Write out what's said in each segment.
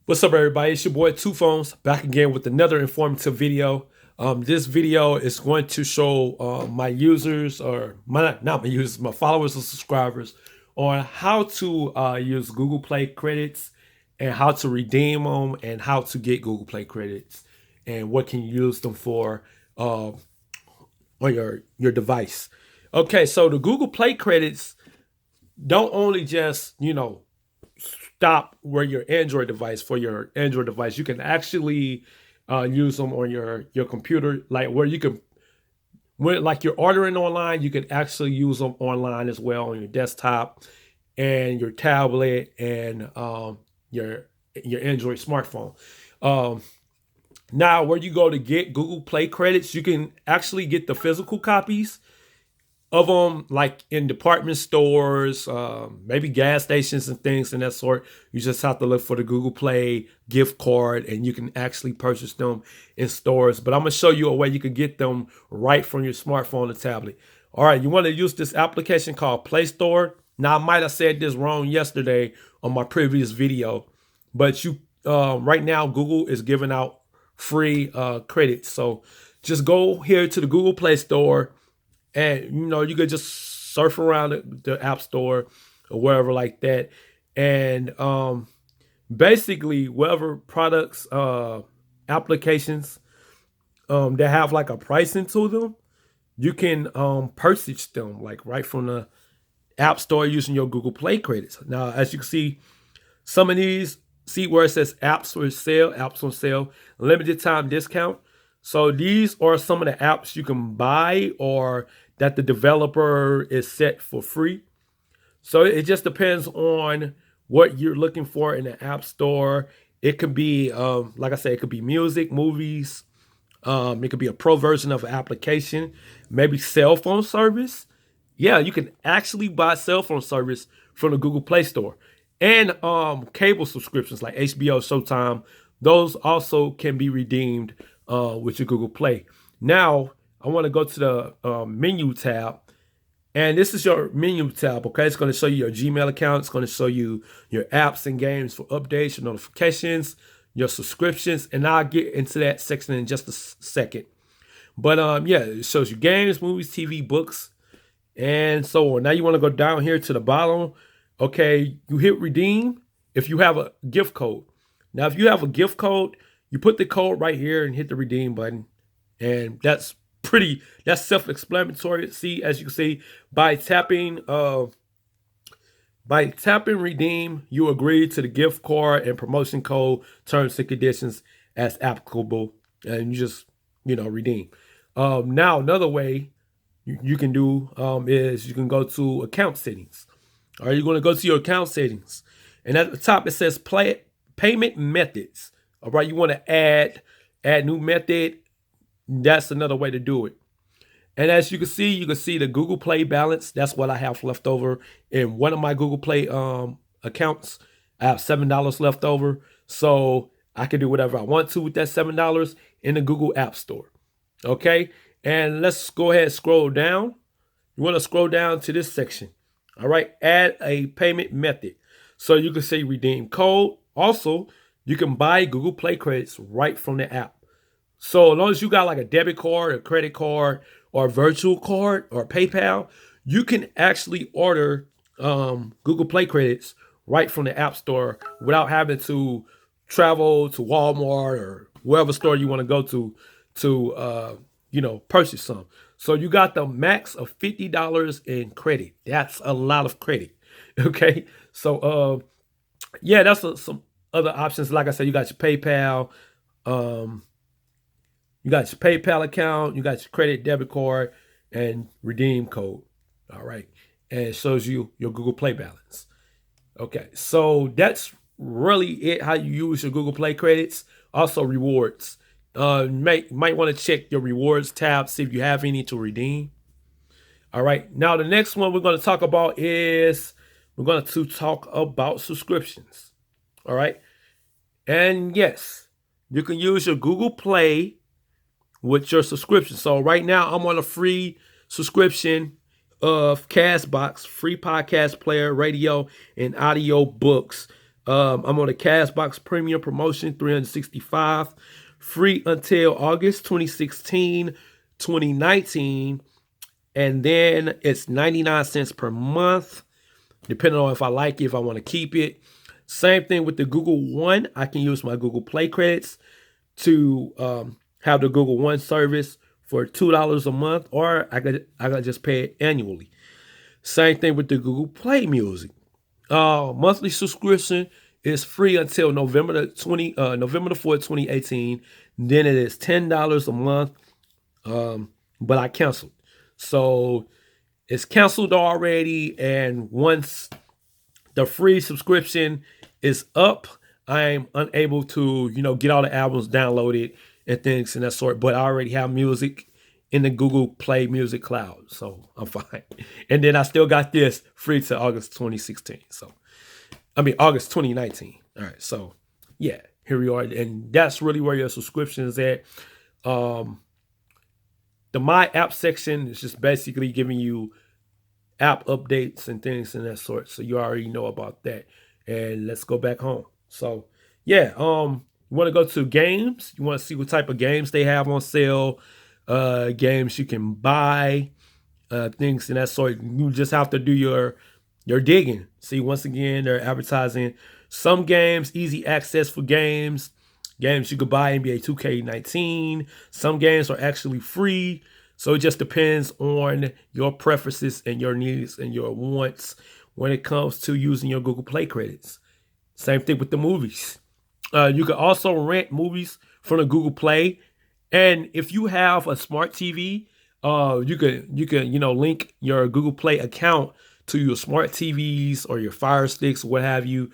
What's up, everybody? It's your boy Two Phones back again with another informative video. This video is going to show my users, or not my users, my followers and subscribers, on how to use Google Play credits and how to redeem them and how to get Google Play credits and what can you use them for on your device. Okay, so the Google Play credits don't only just stop where your Android device for your Android device. You can actually use them on your computer, like where you can, when like you're ordering online, you can actually use them online as well on your desktop and your tablet and your Android smartphone. Um, Now, where you go to get Google Play credits, you can actually get the physical copies of them, like in department stores, maybe gas stations and things in that sort. You just have to look for the Google Play gift card and you can actually purchase them in stores. But I'm going to show you a way you can get them right from your smartphone or tablet. All right, you want to use this application called Play Store. Now, I might have said this wrong yesterday on my previous video, but right now Google is giving out free credits. So just go here to the Google Play Store, and you could just surf around the app store or wherever like that, and basically whatever products, applications that have like a pricing to them, you can purchase them like right from the app store using your Google Play credits. Now, as you can see, some of these, see where it says apps on sale, limited time discount. So these are some of the apps you can buy or that the developer is set for free. So it just depends on what you're looking for in the app store. It could be, like I said, it could be music, movies. It could be a pro version of an application, maybe cell phone service. Yeah, you can actually buy cell phone service from the Google Play Store. And cable subscriptions like HBO, Showtime, those also can be redeemed with your Google Play. Now, I want to go to the menu tab. And this is your menu tab, okay? It's going to show you your Gmail account. It's going to show you your apps and games for updates, your notifications, your subscriptions. And I'll get into that section in just a second. But yeah, it shows you games, movies, TV, books, and so on. Now you want to go down here to the bottom. Okay, you hit redeem if you have a gift code. Now, if you have a gift code, you put the code right here and hit the redeem button. And that's self-explanatory. See, as you can see, by tapping redeem, you agree to the gift card and promotion code, terms and conditions as applicable, and you just redeem. Now, another way you can do is you can go to account settings. All right, you're going to go to your account settings, and at the top it says payment methods. All right, you want to add new method. That's another way to do it. And as you can see the Google Play balance. That's what I have left over in one of my Google Play accounts. I have $7 left over, so I can do whatever I want to with that $7 in the Google App Store. Okay, and let's go ahead and scroll down. You want to scroll down to this section. All right, add a payment method. So you can say redeem code. Also, you can buy Google Play credits right from the app. So as long as you got like a debit card, a credit card, or a virtual card, or PayPal, you can actually order Google Play credits right from the App Store without having to travel to Walmart or wherever store you want to go to purchase some. So you got the max of $50 in credit. That's a lot of credit. Okay, so yeah, that's some other options. Like I said, you got your PayPal. You got your PayPal account, you got your credit debit card, and redeem code. All right. And it shows you your Google Play balance. Okay. So that's really it, how you use your Google Play credits. Also rewards. Might want to check your rewards tab, see if you have any to redeem. All right. Now the next one we're going to talk about is we're going to talk about subscriptions. All right. And yes, you can use your Google Play with your subscription. So right now I'm on a free subscription of Castbox, free podcast player, radio, and audio books. I'm on the Castbox Premium promotion, 365, free until August 2016, 2019, and then it's 99 cents per month, depending on if I like it, if I want to keep it. Same thing with the Google One. I can use my Google Play credits to have the Google One service for $2 a month, or I could just pay it annually. Same thing with the Google Play Music. Monthly subscription is free until November the 4th, 2018. Then it is $10 a month. But I canceled. So it's canceled already. And once the free subscription is up, I'm unable to, get all the albums downloaded and things in that sort. But I already have music in the Google Play Music Cloud, so I'm fine. And then I still got this free to August 2016. August 2019. All right, so yeah, here we are. And that's really where your subscription is at. The My App section is just basically giving you app updates and things in that sort. So you already know about that. And let's go back home. So yeah, you want to go to games. You want to see what type of games they have on sale. Games you can buy, things in that sort. You just have to do your digging. See, once again, they're advertising some games, easy access for games you could buy, NBA 2K19. Some games are actually free, so it just depends on your preferences and your needs and your wants when it comes to using your Google Play credits. Same thing with the movies. You can also rent movies from the Google Play. And if you have a smart TV, you can link your Google Play account to your smart TVs or your Fire Sticks, what have you,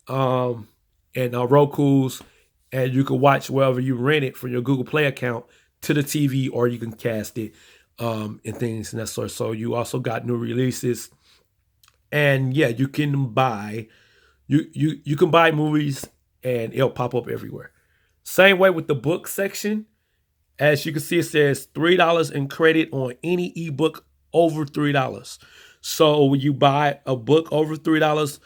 and Roku's, and you can watch wherever you rent it from your Google Play account to the TV, or you can cast it, and things and that sort. So you also got new releases, and yeah, you can buy you can buy movies, and it'll pop up everywhere. Same way with the book section. As you can see, it says $3 in credit on any ebook over $3. So when you buy a book over $3,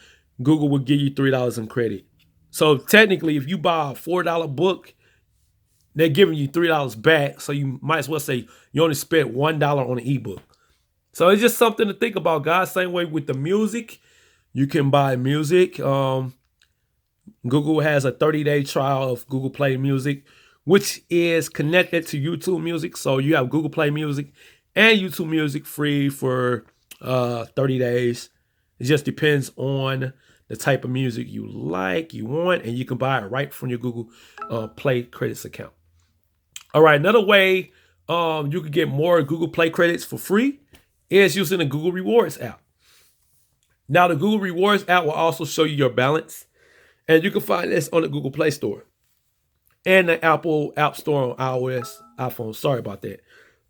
Google will give you $3 in credit. So technically, if you buy a $4 book, they're giving you $3 back. So you might as well say you only spent $1 on an ebook. So it's just something to think about, guys. Same way with the music. You can buy music. Google has a 30-day trial of Google Play Music, which is connected to YouTube Music. So you have Google Play Music and YouTube Music free for 30 days. It just depends on the type of music you like, you want, and you can buy it right from your Google Play credits account. All right, another way you can get more Google Play credits for free is using the Google Rewards app. Now, the Google Rewards app will also show you your balance, and you can find this on the Google Play Store and the Apple App Store on iOS, iPhone. Sorry about that.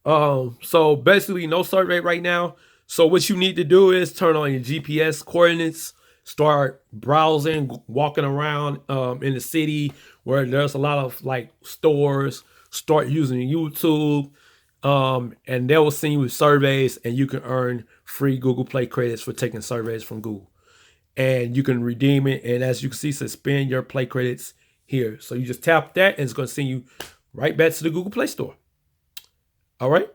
So basically no survey right now. So what you need to do is turn on your GPS coordinates, start browsing, walking around in the city where there's a lot of like stores, start using YouTube, and they will send you surveys, and you can earn free Google Play credits for taking surveys from Google. And you can redeem it, and as you can see, suspend your Play credits here. So you just tap that, and it's going to send you right back to the Google Play Store. All right.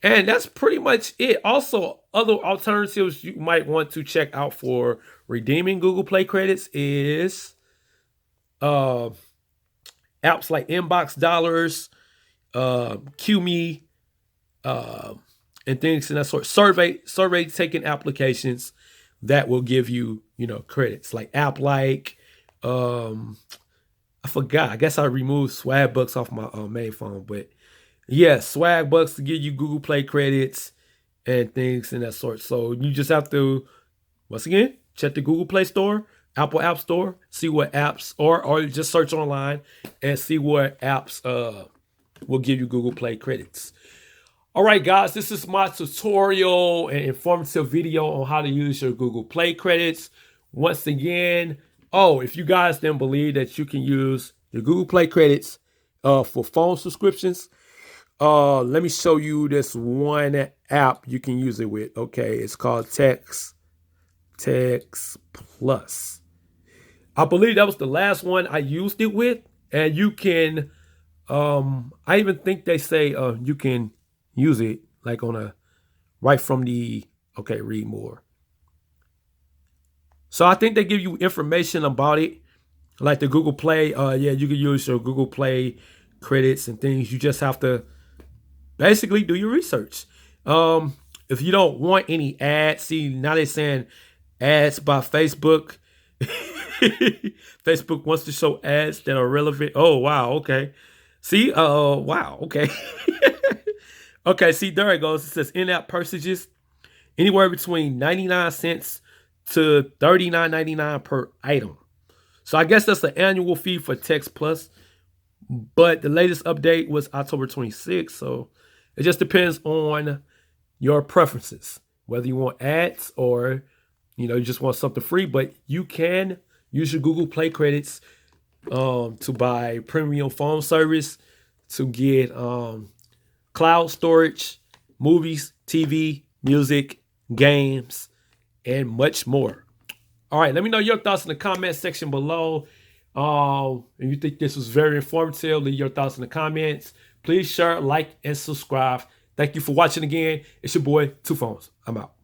And that's pretty much it. Also, other alternatives you might want to check out for redeeming Google Play credits is apps like Inbox Dollars, QMe, and things in that sort. Survey taking applications that will give you, credits like AppLike. I forgot. I guess I removed Swagbucks off my main phone, but yeah, Swagbucks to give you Google Play credits and things in that sort. So you just have to, once again, check the Google Play Store, Apple App Store, see what apps, or just search online and see what apps will give you Google Play credits. All right, guys, this is my tutorial and informative video on how to use your Google Play credits. Once again, if you guys didn't believe that you can use your Google Play credits for phone subscriptions, let me show you this one app you can use it with. Okay, it's called Text Plus. I believe that was the last one I used it with. And you can, I even think they say you can use it like on a, right from the, okay, read more. So I think they give you information about it, like the Google Play. Yeah, you can use your Google Play credits and things. You just have to basically do your research. If you don't want any ads, see, now they're saying ads by Facebook. Facebook wants to show ads that are relevant. Oh, wow. Okay. See, wow. Okay. Okay. See, there it goes. It says in-app purchases anywhere between 99 cents to $39.99 per item. So I guess that's the annual fee for Text Plus. But the latest update was October 26th. So it just depends on your preferences, whether you want ads or, you know, you just want something free. But you can use your Google Play credits to buy premium phone service, to get cloud storage, movies, TV, music, games, and much more. All right, let me know your thoughts in the comment section below. If you think this was very informative, leave your thoughts in the comments. Please share, like, and subscribe. Thank you for watching again. It's your boy, Two Phones. I'm out.